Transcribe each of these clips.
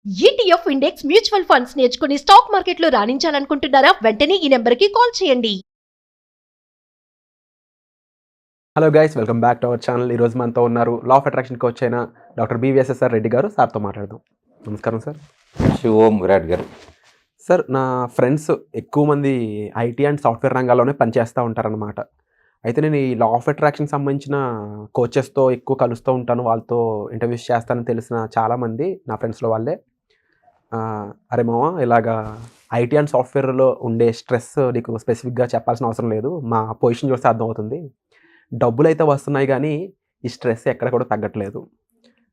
ETF index mutual funds నేర్చుకుని stock మార్కెట్లో రాణించాలనుకుంటున్నారా? వెంటనే ఈ నెంబర్కి కాల్ చేయండి. Hello guys, welcome back to our channel. ఈరోజు మనతో ఉన్నారు లా ఆఫ్ అట్రాక్షన్ కోచ్ అయిన డాక్టర్ BVSSR రెడ్డి గారు. సార్తో మాట్లాడదాం. నమస్కారం సార్. ఓం విరాట్ గారు. సార్, నా ఫ్రెండ్స్ ఎక్కువ మంది ఐటీ అండ్ సాఫ్ట్వేర్ రంగాల్లోనే పనిచేస్తూ ఉంటారనమాట. అయితే నేను ఈ లా ఆఫ్ అట్రాక్షన్ సంబంధించిన కోచెస్తో ఎక్కువ కలుస్తూ ఉంటాను, వాళ్ళతో ఇంటర్వ్యూస్ చేస్తానని తెలిసిన చాలామంది నా ఫ్రెండ్స్లో వాళ్ళే అరే మామ, ఇలాగా ఐటీ అండ్ సాఫ్ట్వేర్లో ఉండే స్ట్రెస్ నీకు స్పెసిఫిక్గా చెప్పాల్సిన అవసరం లేదు, మా పొజిషన్ చూస్తే అర్థమవుతుంది, డబ్బులు అయితే వస్తున్నాయి కానీ ఈ స్ట్రెస్ ఎక్కడ కూడా తగ్గట్లేదు.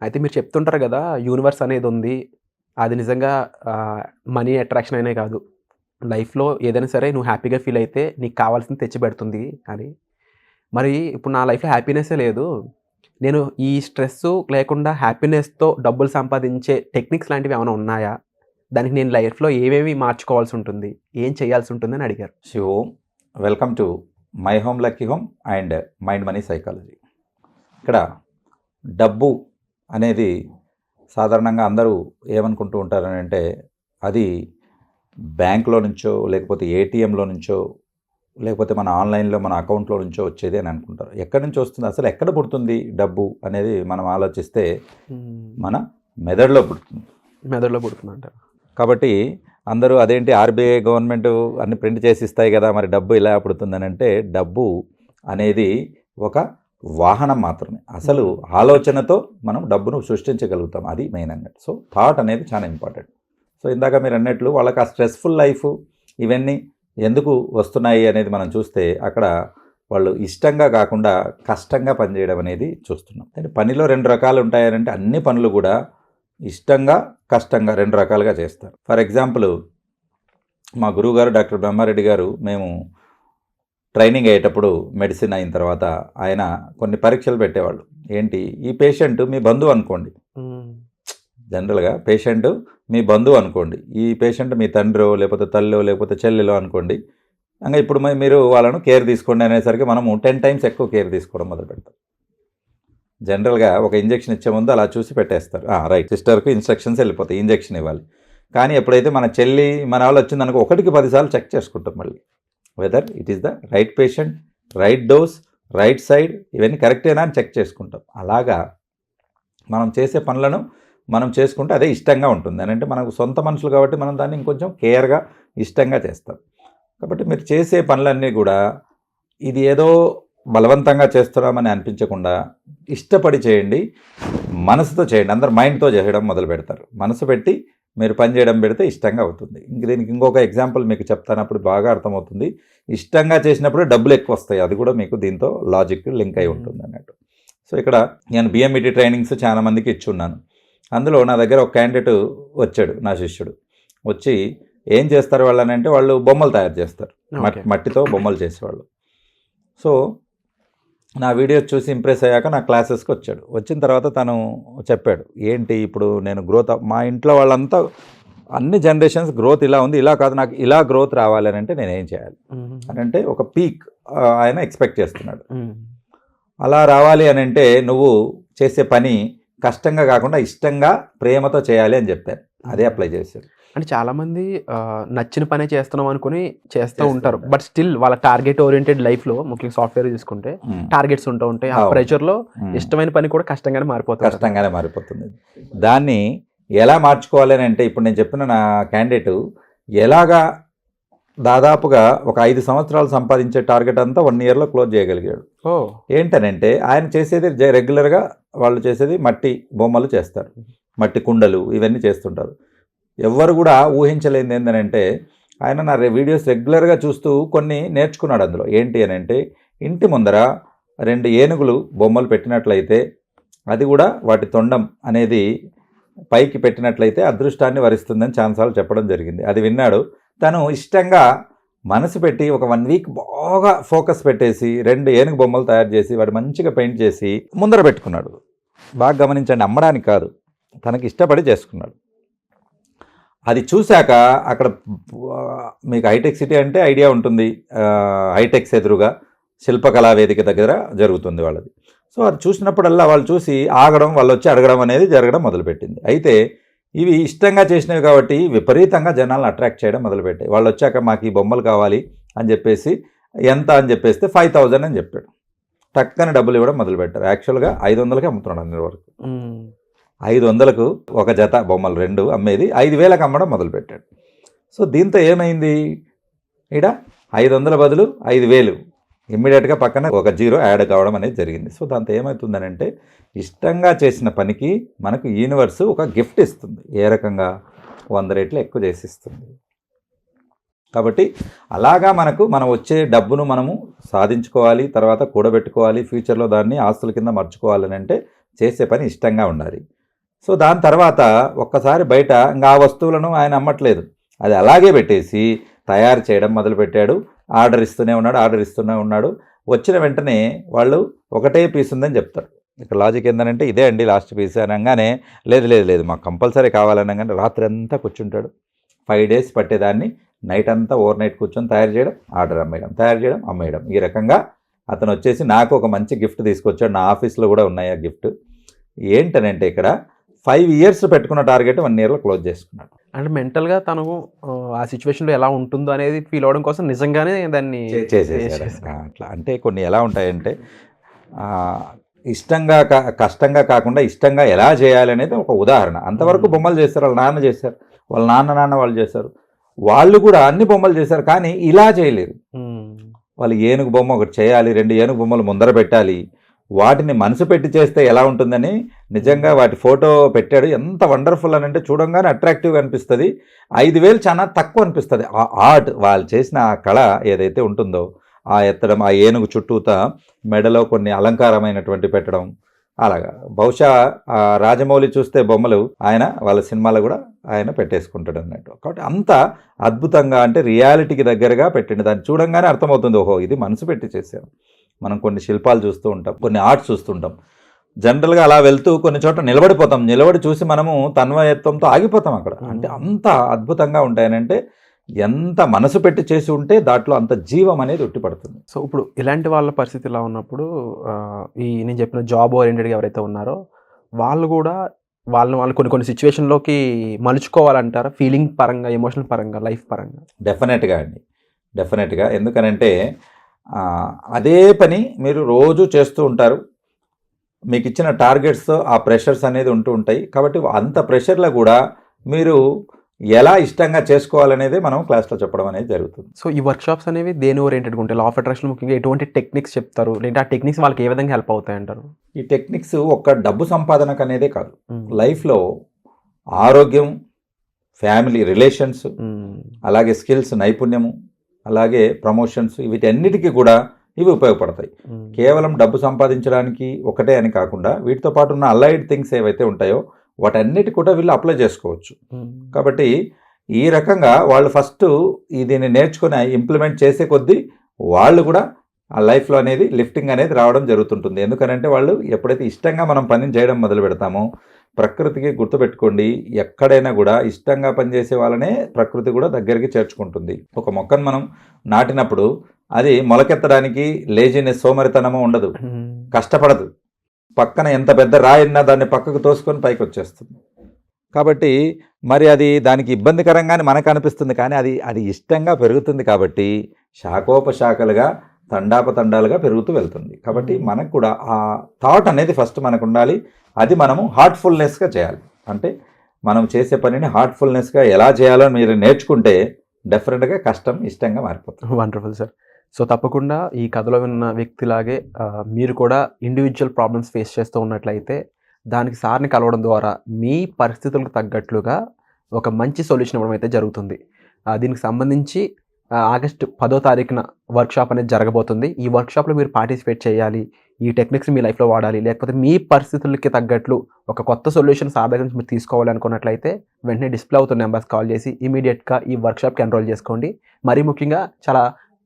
అయితే మీరు చెప్తుంటారు కదా, యూనివర్స్ అనేది ఉంది, అది నిజంగా మనీ అట్రాక్షన్ అయినే కాదు, లైఫ్లో ఏదైనా సరే నువ్వు హ్యాపీగా ఫీల్ అయితే నీకు కావాల్సింది తెచ్చి పెడుతుంది అని. మరి ఇప్పుడు నా లైఫ్లో హ్యాపీనెస్సే లేదు, నేను ఈ స్ట్రెస్ లేకుండా హ్యాపీనెస్తో డబ్బులు సంపాదించే టెక్నిక్స్ లాంటివి ఏమైనా ఉన్నాయా? దానికి నేను లైఫ్లో ఏమేమి మార్చుకోవాల్సి ఉంటుంది, ఏం చేయాల్సి ఉంటుంది అని అడిగారు. ఓం, welcome to my home lucky home and mind money psychology. ఇక్కడ డబ్బు అనేది సాధారణంగా అందరూ ఏమనుకుంటూ ఉంటారని అంటే అది బ్యాంకులో నుంచో లేకపోతే ఏటీఎంలో నుంచో లేకపోతే మన ఆన్లైన్లో మన అకౌంట్లో నుంచో వచ్చేది అని అనుకుంటారు. ఎక్కడి నుంచి వస్తుంది, అసలు ఎక్కడ పుడుతుంది డబ్బు అనేది మనం ఆలోచిస్తే మన మెదడులో పుడుతుంది అంటారు. కాబట్టి అందరూ అదేంటి ఆర్బీఐ గవర్నమెంట్ అన్ని ప్రింట్ చేసి ఇస్తాయి కదా, మరి డబ్బు ఇలా పుడుతుందని అంటే డబ్బు అనేది ఒక వాహనం మాత్రమే. అసలు ఆలోచనతో మనం డబ్బును సృష్టించగలుగుతాం, అది మెయిన్ అన్నట్టు. సో థాట్ అనేది చాలా ఇంపార్టెంట్. సో ఇందాక మీరు అన్నట్లు వాళ్ళకి ఆ స్ట్రెస్ఫుల్ లైఫ్ ఇవన్నీ ఎందుకు వస్తున్నాయి అనేది మనం చూస్తే అక్కడ వాళ్ళు ఇష్టంగా కాకుండా కష్టంగా పనిచేయడం అనేది చూస్తున్నాం. అంటే పనిలో రెండు రకాలు ఉంటాయనంటే అన్ని పనులు కూడా ఇష్టంగా కష్టంగా రెండు రకాలుగా చేస్తారు. ఫర్ ఎగ్జాంపుల్, మా గురువుగారు డాక్టర్ బ్రహ్మారెడ్డి గారు, మేము ట్రైనింగ్ అయ్యేటప్పుడు మెడిసిన్ అయిన తర్వాత ఆయన కొన్ని పరీక్షలు పెట్టేవాళ్ళు. ఏంటి, ఈ పేషెంట్ మీ బంధువు అనుకోండి, జనరల్గా పేషెంట్ మీ బంధువు అనుకోండి, ఈ పేషెంట్ మీ తండ్రో లేకపోతే తల్లో లేకపోతే చెల్లెలో అనుకోండి, ఇంకా ఇప్పుడు మీరు వాళ్ళను కేర్ తీసుకోండి అనేసరికి మనము 10 times ఎక్కువ కేర్ తీసుకోవడం మొదలు పెడతాం. జనరల్గా ఒక ఇంజెక్షన్ ఇచ్చే ముందు అలా చూసి పెట్టేస్తారు, రైట్, సిస్టర్కి ఇన్స్ట్రక్షన్స్ వెళ్ళిపోతాయి, ఇంజెక్షన్ ఇవ్వాలి. కానీ ఎప్పుడైతే మన చెల్లి మన వాళ్ళు వచ్చిందనుకో 1కి 10 సార్లు చెక్ చేసుకుంటాం మళ్ళీ, whether it is the right patient, right dose, right side, ఇవన్నీ కరెక్టేనా అని చెక్ చేసుకుంటాం. అలాగా మనం చేసే పనులను మనం చేసుకుంటే అదే ఇష్టంగా ఉంటుంది అని అంటే మనకు సొంత మనుషులు కాబట్టి మనం దాన్ని ఇంకొంచెం కేర్గా ఇష్టంగా చేస్తాం. కాబట్టి మీరు చేసే పనులన్నీ కూడా ఇది ఏదో బలవంతంగా చేస్తున్నామని అనిపించకుండా ఇష్టపడి చేయండి, మనసుతో చేయండి. అందరు మైండ్తో చేయడం మొదలు పెడతారు, మనసు పెట్టి మీరు పని చేయడం పెడితే ఇష్టంగా అవుతుంది. దీనికి ఇంకొక ఎగ్జాంపుల్ మీకు చెప్తానప్పుడు బాగా అర్థమవుతుంది. ఇష్టంగా చేసినప్పుడు డబ్బులు ఎక్కువ వస్తాయి, అది కూడా మీకు దీంతో లాజిక్ లింక్ అయి ఉంటుంది అన్నట్టు. సో ఇక్కడ నేను BMET ట్రైనింగ్స్ చాలా మందికి ఇచ్చున్నాను. అందులో నా దగ్గర ఒక క్యాండిడేట్ వచ్చాడు, నా శిష్యుడు వచ్చి, ఏం చేస్తారు వాళ్ళని అంటే వాళ్ళు బొమ్మలు తయారు చేస్తారు, మట్టితో బొమ్మలు చేసేవాళ్ళు. సో నా వీడియోస్ చూసి ఇంప్రెస్ అయ్యాక నా క్లాసెస్కి వచ్చాడు. వచ్చిన తర్వాత తను చెప్పాడు, ఏంటి ఇప్పుడు నేను గ్రోత్, మా ఇంట్లో వాళ్ళంతా అన్ని జనరేషన్స్ గ్రోత్ ఇలా ఉంది, ఇలా కాదు, నాకు ఇలా గ్రోత్ రావాలి అని అంటే నేనేం చేయాలి అని అంటే ఒక పీక్ ఆయన ఎక్స్పెక్ట్ చేస్తున్నాడు. అలా రావాలి అని అంటే నువ్వు చేసే పని కష్టంగా కాకుండా ఇష్టంగా ప్రేమతో చేయాలి అని చెప్పారు. అదే అప్లై చేశారు. అంటే చాలామంది నచ్చిన పనే చేస్తున్నాం అనుకుని చేస్తూ ఉంటారు, బట్ స్టిల్ వాళ్ళ టార్గెట్ ఓరియంటెడ్ లైఫ్లో, ముఖ్యంగా సాఫ్ట్వేర్ తీసుకుంటే టార్గెట్స్ ఉంటూ ఉంటాయి, ఆ ప్రెషర్లో ఇష్టమైన పని కూడా కష్టంగానే మారిపోతుంది. దాన్ని ఎలా మార్చుకోవాలి అని అంటే ఇప్పుడు నేను చెప్పిన నా క్యాండిడేట్ ఎలాగా దాదాపుగా ఒక 5 సంవత్సరాలు సంపాదించే టార్గెట్ అంతా 1 yearలో క్లోజ్ చేయగలిగాడు. ఏంటనంటే ఆయన చేసేది రెగ్యులర్గా వాళ్ళు చేసేది మట్టి బొమ్మలు చేస్తారు, మట్టి కుండలు, ఇవన్నీ చేస్తుంటారు. ఎవ్వరు కూడా ఊహించలేనిది ఏంటంటే ఆయన నా వీడియోస్ రెగ్యులర్గా చూస్తూ కొన్ని నేర్చుకున్నాడు. అందులో ఏంటి అని అంటే ఇంటి ముందర 2 ఏనుగులు బొమ్మలు పెట్టినట్లయితే, అది కూడా వాటి తొండం అనేది పైకి పెట్టినట్లయితే అదృష్టాన్ని వరిస్తుందని చాలాసార్లు చెప్పడం జరిగింది. అది విన్నాడు. తను ఇష్టంగా మనసు పెట్టి ఒక 1 week బాగా ఫోకస్ పెట్టేసి 2 ఏనుగు బొమ్మలు తయారు చేసి వాడు మంచిగా పెయింట్ చేసి ముందర పెట్టుకున్నాడు. బాగా గమనించండి, అమ్మడానికి కాదు, తనకి ఇష్టపడి చేసుకున్నాడు. అది చూశాక అక్కడ మీకు హైటెక్ సిటీ అంటే ఐడియా ఉంటుంది, హైటెక్స్ ఎదురుగా శిల్పకళా వేదిక దగ్గర జరుగుతుంది వాళ్ళది. సో అది చూసినప్పుడల్లా వాళ్ళు చూసి ఆగడం, వాళ్ళు వచ్చి అడగడం అనేది జరగడం మొదలుపెట్టింది. అయితే ఇవి ఇష్టంగా చేసినవి కాబట్టి విపరీతంగా జనాలను అట్రాక్ట్ చేయడం మొదలుపెట్టాయి. వాళ్ళు వచ్చాక మాకు ఈ బొమ్మలు కావాలి అని చెప్పేసి ఎంత అని చెప్పేస్తే 5,000 అని చెప్పాడు. టక్కని డబ్బులు ఇవ్వడం మొదలుపెట్టారు. యాక్చువల్గా 500కి అమ్ముతున్నాడు అన్ని వరకు. 500కు ఒక జత బొమ్మలు 2 అమ్మేది 5,000కి అమ్మడం మొదలుపెట్టాడు. సో దీంతో ఏమైంది, ఇక్కడ 500 బదులు 5,000 ఇమ్మీడియట్గా పక్కన ఒక 0 యాడ్ కావడం అనేది జరిగింది. సో దాంతో ఏమవుతుందని అంటే ఇష్టంగా చేసిన పనికి మనకు యూనివర్స్ ఒక గిఫ్ట్ ఇస్తుంది. ఏ రకంగా 100 రెట్లు ఎక్కువ చేసి ఇస్తుంది. కాబట్టి అలాగా మనం వచ్చే డబ్బును మనము సాధించుకోవాలి, తర్వాత కూడబెట్టుకోవాలి, ఫ్యూచర్లో దాన్ని ఆస్తుల కింద మర్చుకోవాలని అంటే చేసే పని ఇష్టంగా ఉండాలి. సో దాని తర్వాత ఒక్కసారి బయట ఇంకా ఆ వస్తువులను ఆయన అమ్మట్లేదు, అది అలాగే పెట్టేసి తయారు చేయడం మొదలుపెట్టాడు. ఆర్డర్ ఇస్తూనే ఉన్నాడు. వచ్చిన వెంటనే వాళ్ళు ఒకటే పీస్ ఉందని చెప్తారు. ఇక్కడ లాజిక్ ఏంటంటే ఇదే అండి లాస్ట్ పీస్ అనగానే లేదు మాకు కంపల్సరీ కావాలనగానే రాత్రి అంతా కూర్చుంటాడు. 5 days పట్టేదాన్ని నైట్ అంతా ఓవర్ నైట్ కూర్చొని తయారు చేయడం, ఆర్డర్ అమ్మేయడం. ఈ రకంగా అతను వచ్చేసి నాకు ఒక మంచి గిఫ్ట్ తీసుకొచ్చాడు. నా ఆఫీస్లో కూడా ఉన్నాయి ఆ గిఫ్ట్. ఏంటనంటే ఇక్కడ 5 years పెట్టుకున్న టార్గెట్ 1 yearలో క్లోజ్ చేసుకున్నాడు. అంటే మెంటల్గా తను ఆ సిచ్యువేషన్లో ఎలా ఉంటుందో అనేది ఫీల్ అవ్వడం కోసం నిజంగానే దాన్ని చేసేసాడు. అట్లా అంటే కొన్ని ఎలా ఉంటాయంటే కష్టంగా కాకుండా ఇష్టంగా ఎలా చేయాలి అనేది ఒక ఉదాహరణ. అంతవరకు బొమ్మలు చేస్తారు, వాళ్ళ నాన్న చేశారు, వాళ్ళ నాన్న వాళ్ళు చేశారు, వాళ్ళు కూడా అన్ని బొమ్మలు చేశారు, కానీ ఇలా చేయలేరు. వాళ్ళు ఏనుగు బొమ్మ ఒకటి చేయాలి, 2 ఏనుగు బొమ్మలు ముందర పెట్టాలి, వాటిని మనసు పెట్టి చేస్తే ఎలా ఉంటుందని నిజంగా వాటి ఫోటో పెట్టాడు. ఎంత వండర్ఫుల్ అని అంటే చూడంగానే అట్రాక్టివ్గా అనిపిస్తుంది. 5,000 చాలా తక్కువ అనిపిస్తుంది. ఆ ఆర్ట్ వాళ్ళు చేసిన ఆ కళ ఏదైతే ఉంటుందో, ఆ ఎత్తడం, ఆ ఏనుగు చుట్టూతా మెడలో కొన్ని అలంకారమైనటువంటి పెట్టడం, అలాగా బహుశా రాజమౌళి చూస్తే బొమ్మలు ఆయన వాళ్ళ సినిమాలో కూడా ఆయన పెట్టేసుకుంటాడు అన్నట్టు. కాబట్టి అంత అద్భుతంగా అంటే రియాలిటీకి దగ్గరగా పెట్టింది. దాన్ని చూడంగానే అర్థమవుతుంది, ఓహో ఇది మనసు పెట్టి చేశాం. మనం కొన్ని శిల్పాలు చూస్తూ ఉంటాం, కొన్ని ఆర్ట్స్ చూస్తుంటాం. జనరల్గా అలా వెళ్తూ కొన్ని చోట్ల నిలబడి చూసి మనము తన్మయత్వంతో ఆగిపోతాం అక్కడ. అంటే అంత అద్భుతంగా ఉంటాయనంటే ఎంత మనసు పెట్టి చేసి ఉంటే దాంట్లో అంత జీవం అనేది ఉట్టిపడుతుంది. సో ఇప్పుడు ఇలాంటి వాళ్ళ పరిస్థితి ఇలా ఉన్నప్పుడు నేను చెప్పిన జాబ్ ఓరియంటెడ్గా ఎవరైతే ఉన్నారో వాళ్ళు కూడా వాళ్ళు కొన్ని సిచ్యువేషన్లోకి మలుచుకోవాలంటారా, ఫీలింగ్ పరంగా, ఎమోషనల్ పరంగా, లైఫ్ పరంగా? డెఫినెట్గా. ఎందుకనంటే అదే పని మీరు రోజు చేస్తూ ఉంటారు, మీకు ఇచ్చిన టార్గెట్స్ ఆ ప్రెషర్స్ అనేది ఉంటూ ఉంటాయి. కాబట్టి అంత ప్రెషర్లో కూడా మీరు ఎలా ఇష్టంగా చేసుకోవాలనేది మనం క్లాస్లో చెప్పడం అనేది జరుగుతుంది. సో ఈ వర్క్షాప్స్ అనేవి దేని ఓరియంటెడ్గా ఉంటాయి? లా ఆఫ్ అట్రాక్షన్ ముఖ్యంగా ఎటువంటి టెక్నిక్స్ చెప్తారు, లేదంటే ఆ టెక్నిక్స్ వాళ్ళకి ఏ విధంగా హెల్ప్ అవుతాయి అంటారు? ఈ టెక్నిక్స్ ఒక్క డబ్బు సంపాదనకు అనేదే కాదు, లైఫ్లో ఆరోగ్యం, ఫ్యామిలీ రిలేషన్స్, అలాగే స్కిల్స్, నైపుణ్యము, అలాగే ప్రమోషన్స్, వీటన్నిటికీ కూడా ఇవి ఉపయోగపడతాయి. కేవలం డబ్బు సంపాదించడానికి ఒకటే అని కాకుండా వీటితో పాటు ఉన్న అలైడ్ థింగ్స్ ఏవైతే ఉంటాయో వాటన్నిటి కూడా వీళ్ళు అప్లై చేసుకోవచ్చు. కాబట్టి ఈ రకంగా వాళ్ళు ఫస్ట్ దీన్ని నేర్చుకుని ఇంప్లిమెంట్ చేసే కొద్దీ వాళ్ళు కూడా ఆ లైఫ్లో అనేది లిఫ్టింగ్ అనేది రావడం జరుగుతుంటుంది. ఎందుకనంటే వాళ్ళు ఎప్పుడైతే ఇష్టంగా మనం పనిని చేయడం మొదలు పెడతామో, ప్రకృతికి గుర్తుపెట్టుకోండి, ఎక్కడైనా కూడా ఇష్టంగా పనిచేసే వాళ్ళనే ప్రకృతి కూడా దగ్గరికి చేర్చుకుంటుంది. ఒక మొక్కను మనం నాటినప్పుడు అది మొలకెత్తడానికి లేజినెస్, సోమరితనము ఉండదు, కష్టపడదు. పక్కన ఎంత పెద్ద రాయిన్నా దాన్ని పక్కకు తోసుకొని పైకి వచ్చేస్తుంది. కాబట్టి మరి అది దానికి ఇబ్బందికరంగానే మనకు అనిపిస్తుంది, కానీ అది ఇష్టంగా పెరుగుతుంది. కాబట్టి శాఖోపశాఖలుగా, తండాలుగా పెరుగుతూ వెళ్తుంది. కాబట్టి మనకు కూడా ఆ థాట్ అనేది ఫస్ట్ మనకు ఉండాలి. అది మనము హార్ట్ఫుల్నెస్గా చేయాలి. అంటే మనం చేసే పనిని హార్ట్ఫుల్నెస్గా ఎలా చేయాలో మీరు నేర్చుకుంటే డెఫినెట్గా కష్టం ఇష్టంగా మారిపోతుంది. Wonderful sir. సో తప్పకుండా ఈ కథలో విన్న వ్యక్తిలాగే మీరు కూడా ఇండివిజువల్ ప్రాబ్లమ్స్ ఫేస్ చేస్తూ ఉన్నట్లయితే దానికి సార్ని కలవడం ద్వారా మీ పరిస్థితులకు తగ్గట్లుగా ఒక మంచి సొల్యూషన్ ఇవ్వడం అయితే జరుగుతుంది. దీనికి సంబంధించి ఆగస్టు 10వ తారీఖున వర్క్షాప్ అనేది జరగబోతుంది. ఈ వర్క్షాప్లో మీరు పార్టిసిపేట్ చేయాలి, ఈ టెక్నిక్స్ మీ లైఫ్లో వాడాలి, లేకపోతే మీ పరిస్థితులకి తగ్గట్లు ఒక కొత్త సొల్యూషన్ సార్ దగ్గర నుంచి మీరు తీసుకోవాలి అనుకున్నట్లయితే వెంటనే డిస్ప్లే అవుతున్న నెంబర్స్ కాల్ చేసి ఇమీడియట్గా ఈ వర్క్షాప్కి ఎన్రోల్ చేసుకోండి. మరీ ముఖ్యంగా చాలా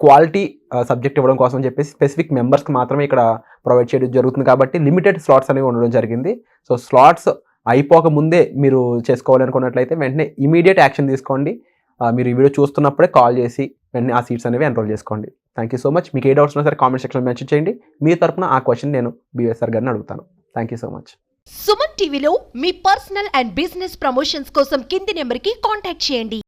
క్వాలిటీ సబ్జెక్ట్ ఇవ్వడం కోసం చెప్పేసి స్పెసిఫిక్ మెంబర్స్కి మాత్రమే ఇక్కడ ప్రొవైడ్ చేయడం జరుగుతుంది. కాబట్టి లిమిటెడ్ స్లాట్స్ అనేవి ఉండడం జరిగింది. సో స్లాట్స్ అయిపోక ముందే మీరు చేసుకోవాలి అనుకున్నట్లయితే వెంటనే ఇమీడియట్ యాక్షన్ తీసుకోండి. మీరు ఈ వీడియో చూస్తున్నప్పుడే కాల్ చేసి వెంటనే ఆ సీట్స్ అనేవి ఎన్రోల్ చేసుకోండి. Thank you so much. మీకు ఏ డౌట్స్ ఉన్నా సరే కామెంట్ సెక్షన్లో మెన్షన్ చేయండి. మీ తరపున ఆ క్వశ్చన్ నేను బిఎస్ఆర్ గారిని అడుగుతాను. Thank you so much. Suman టీవీలో మీ పర్సనల్ అండ్ బిజినెస్ ప్రమోషన్స్ కోసం కింది నెంబర్కి కాంటాక్ట్ చేయండి.